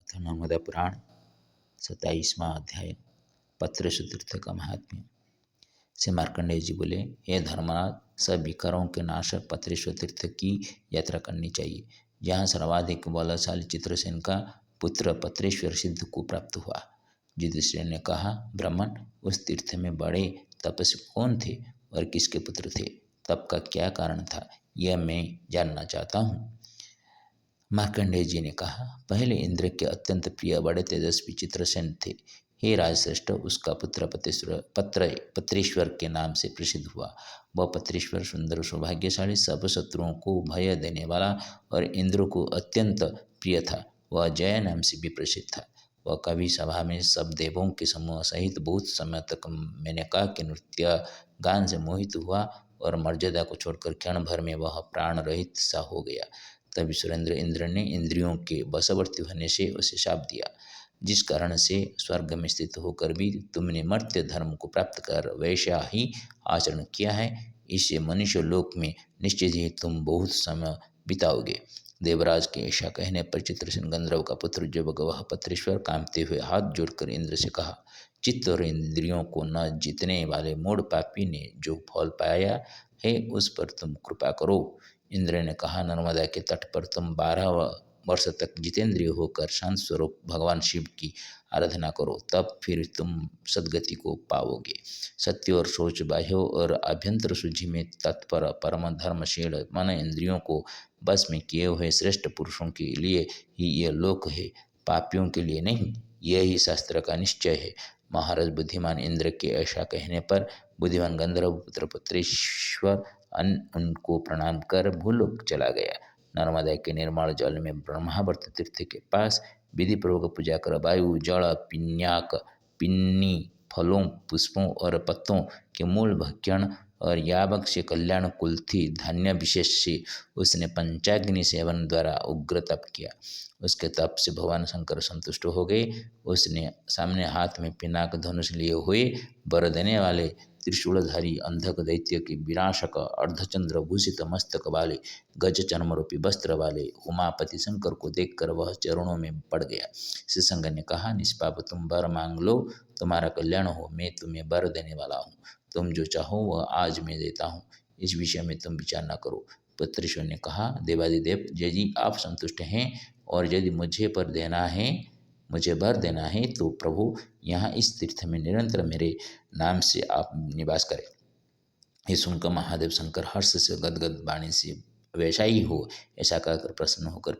नर्मदा पुराण 27वां अध्याय पत्रेशु तीर्थ का महात्म्य। से मार्कंडेय जी बोले, हे धर्मराज, सब विकारों के नाशक पत्रेश्वर तीर्थ की यात्रा करनी चाहिए, जहाँ सर्वाधिक बलशाली चित्रसेन का पुत्र पत्रेश्वर सिद्ध को प्राप्त हुआ। युधिष्ठिर ने कहा, ब्राह्मण, उस तीर्थ में बड़े तपस्वी कौन थे और किसके पुत्र थे? तप का क्या कारण था, यह मैं जानना चाहता हूँ। मार्कंडेय जी ने कहा, पहले इंद्र के अत्यंत प्रिय बड़े तेजस्वी चित्रसेन थे। हे राजश्रेष्ठ, उसका पुत्र पत्रेश्वर के नाम से प्रसिद्ध हुआ। वह पत्रेश्वर सुंदर, सौभाग्यशाली, सब शत्रुओं को भय देने वाला और इंद्र को अत्यंत प्रिय था। वह जय नाम से भी प्रसिद्ध था। वह कभी सभा में सब देवों के समूह सहित बहुत समय तक मेनका के नृत्य गान से मोहित हुआ और मर्यादा को छोड़कर क्षण भर में वह प्राण रहित सा हो गया। तब सुरेंद्र इंद्र ने इंद्रियों के वशवर्ती होने से उसे शाप दिया, जिस कारण से स्वर्ग में स्थित होकर भी तुमने मर्त्य धर्म को प्राप्त कर वैसा ही आचरण किया है। इससे मनुष्य लोक में निश्चित ही तुम बहुत समय बिताओगे। देवराज के ऐसा कहने पर चित्रसेन गंधर्व का पुत्र जब वह पत्रेश्वर कांपते हुए हाथ जोड़कर इंद्र से कहा, चित्त और इंद्रियों को न जीतने वाले मूढ़ पापी ने जो फल पाया है, उस पर तुम कृपा करो। इंद्र ने कहा, नर्मदा के तट पर तुम 12 वर्ष तक जितेंद्रिय होकर शांत स्वरूप भगवान शिव की आराधना करो, तब फिर तुम सदगति को पाओगे। सत्य और सोच, बाह्य और आभ्यंतर शुद्धि में तत्पर, परम धर्मशील, मन इंद्रियों को बस में किए हुए श्रेष्ठ पुरुषों के लिए ही यह लोक है, पापियों के लिए नहीं। यही शास्त्र का निश्चय है। महाराज बुद्धिमान इंद्र के ऐसा कहने पर बुद्धिमान गंधर्व पुत्र पत्रेश्वर उनको प्रणाम कर भूलोक चला गया। नर्मदा के निर्मल जल में ब्रह्मावर्त तीर्थ के पास विधि पूर्वक पूजा कर वायु, जल, पिन्याक, पिन्नी, फलों, पुष्पों और पत्तों के मूल भक्षण और यावक से कल्याण कुलथी धान्य विशेष से उसने पंचाग्नि सेवन द्वारा उग्र तप किया। उसके तप से भगवान शंकर संतुष्ट हो गए। उसने सामने हाथ में पिनाक धनुष लिए हुए वर देने वाले त्रिशूलधारी अंधक दैत्य के विनाशक अर्धचंद्र भूषित मस्तक वाले गज चर्म रूपी वस्त्र वाले उमापति शंकर को देखकर वह चरणों में पड़ गया। शिशंग ने कहा, निष्पाप, तुम वर मांग लो, तुम्हारा कल्याण हो। मैं तुम्हें वर देने वाला हूँ। तुम जो चाहो वह आज मैं देता हूँ। इस विषय में तुम विचार न करो। पत्रेश्वर ने कहा, देवादिदेव, यदि आप संतुष्ट हैं और यदि मुझे वर देना है तो प्रभु यहाँ इस तीर्थ में निरंतर मेरे नाम से आप निवास करें। ये सुनकर महादेव शंकर हर्ष से गदगद वाणी से वैसा ही हो ऐसा कहकर प्रसन्न होकर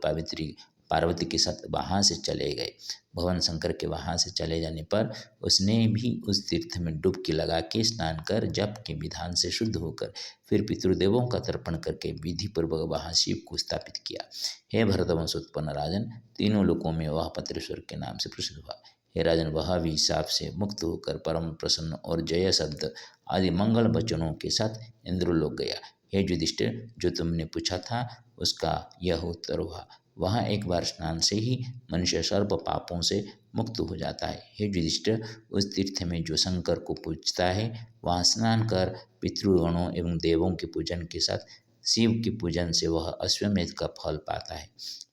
पार्वती के साथ वहाँ से चले गए। भगवान शंकर के वहाँ से चले जाने पर उसने भी उस तीर्थ में डुबकी लगा के स्नान कर जप के विधान से शुद्ध होकर फिर पितृदेवों का तर्पण करके विधि पूर्वक वहाँ शिव को स्थापित किया। हे भरतवंश उत्पन्न राजन, तीनों लोकों में वह पत्रेश्वर के नाम से प्रसिद्ध हुआ। हे राजन, वह भी शाप से मुक्त होकर परम प्रसन्न और जय शब्द आदि मंगल वचनों के साथ इंद्रलोक गया। हे युधिष्ठिर, जो तुमने पूछा था उसका यह उत्तर हुआ। वहाँ एक बार स्नान से ही मनुष्य सर्व पापों से मुक्त हो जाता है। हे युधिष्ठिर, उस तीर्थ में जो शंकर को पूजता है वहाँ स्नान कर पितृगणों एवं देवों के पूजन के साथ शिव के पूजन से वह अश्वमेध का फल पाता है।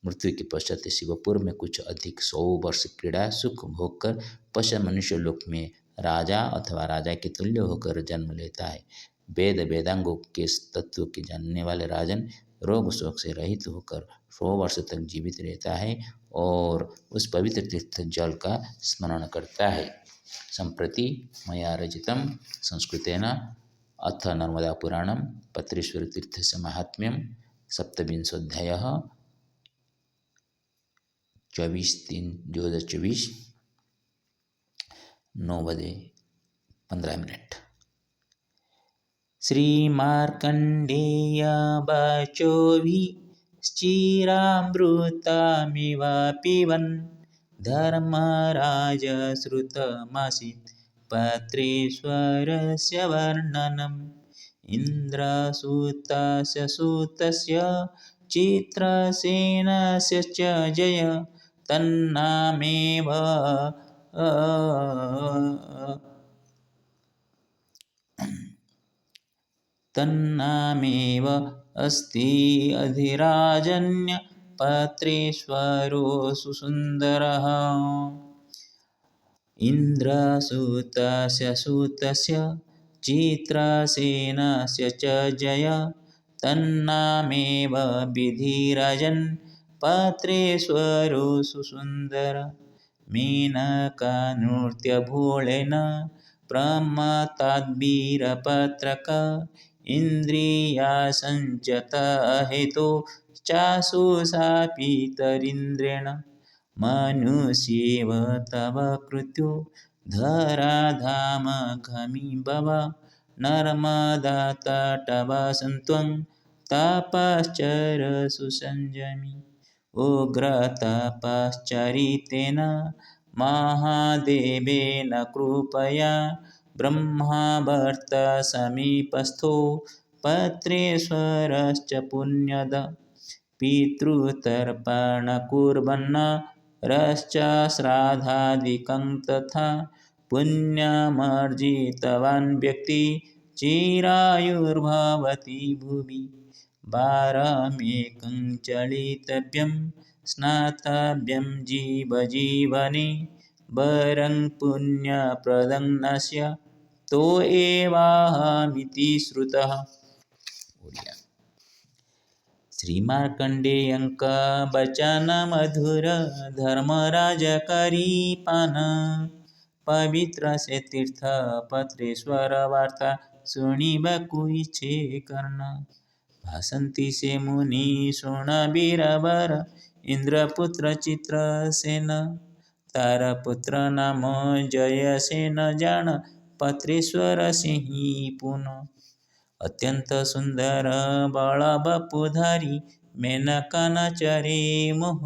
मृत्यु के पश्चात शिवपुर में कुछ अधिक 100 वर्ष क्रीड़ा सुख भोग कर पश्चात मनुष्य लोक में राजा अथवा राजा के तुल्य होकर जन्म लेता है। वेद वेदांगों के तत्व के जानने वाले राजन रोग शोक से रहित होकर 100 वर्ष तक जीवित रहता है और उस पवित्र तीर्थ जल का स्मरण करता है। संप्रति मया रचितं संस्कृतेन अथ नर्मदा पुराणं पत्रेश्वर तीर्थस्य महात्म्यं 27वाध्यायः 24/3/2024 9:15 श्रीमार्कण्डेय वाचोभिश्चिरामृतमिव पिबन् धर्मराज श्रुतमासीत् पत्रेश्वरस्य वर्णनम्। इन्द्रसूतस्य सूतस्य चित्रसेनस्य च जय तन्नामेव तन्नामेव अस्ति अधिराजन्य पत्रेश्वरो सुसुन्दरः। इन्द्रसूतस्य सूतस्य चित्रसेनस्य च जय तन्नामेव विधिरजन् पत्रेश्वरो सुसुन्दर। मेनकानृत्यभूलेन प्रमत्ताद्वीरपत्रक इन्द्रियासञ्जतहेतो चाशुषापि तरीन्द्रेण। मनुष्येव तव कृत्यो धराधामघमिभव नर्मदातटवसन्त्वं तपश्चरसु संयमी। उग्रतपश्चरितेन महादेवेन कृपया ब्रह्मावर्तसमीपस्थो पत्रेश्वरश्च पुण्यद। पितृतर्पणकुर्वन् रश्च श्राद्धादिकं तथा पुण्यमर्जितवान् व्यक्ति चिरायुर्भवति भुवि। वारमेकं चलितव्यं स्नातव्यं जीवजीवने वरं पुण्यप्रदं नस्य तो एवाहमिति श्रुतः। श्री मार्कंडेयंक बचन मधुर धर्मराज करीपान पवित्र से तीर्थ पत्रेश्वर वार्ता सुनिब कुइछे कर्ण। भाषंती से मुनि सुन बीरबर इंद्रपुत्र चित्रसेन। तार पुत्र नाम जयसेन जान पत्रेश्वर सिंही पुन। अत्यंत सुंदर बल बपुधारी मेनका न चरे मोह।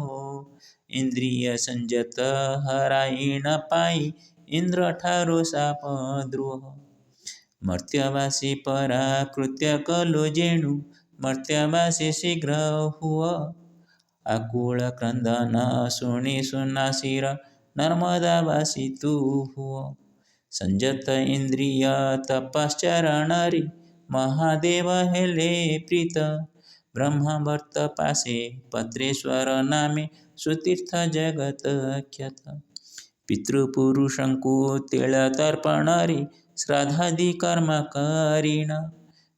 इंद्रिय संजत हराइन पाई इंद्र ठारो शाप द्रोह। मर्त्यवासी पराकृत्य कलो जेणु मर्त्यवासी शीघ्र हुआ। आकुल क्रंदन सुनि सुनासीर नर्मदावासी तू हुआ। संजत इंद्रिय तपश्चरणरि महादेव हेले प्रीत। ब्रह्मावर्त पासे पत्रेश्वर नामे सुतीर्थ जगत ख्यात। पितृपुरुषंकु तिळ तर्पणरि श्राद्धादि कर्म करीण।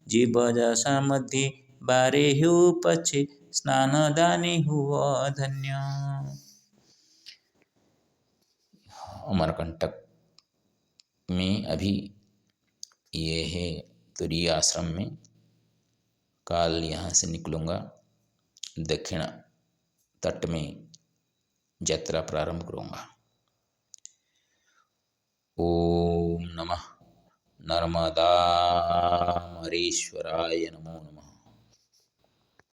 जीव जसा मध्ये बारे हो पछे स्नान दाने हुआ धन्य। अमरकंटक में अभी ये है तुरीय आश्रम में। काल यहाँ से निकलूँगा, दक्षिण तट में यात्रा प्रारंभ करूँगा। ओम नमः नर्मदामरेश्वराय नमो।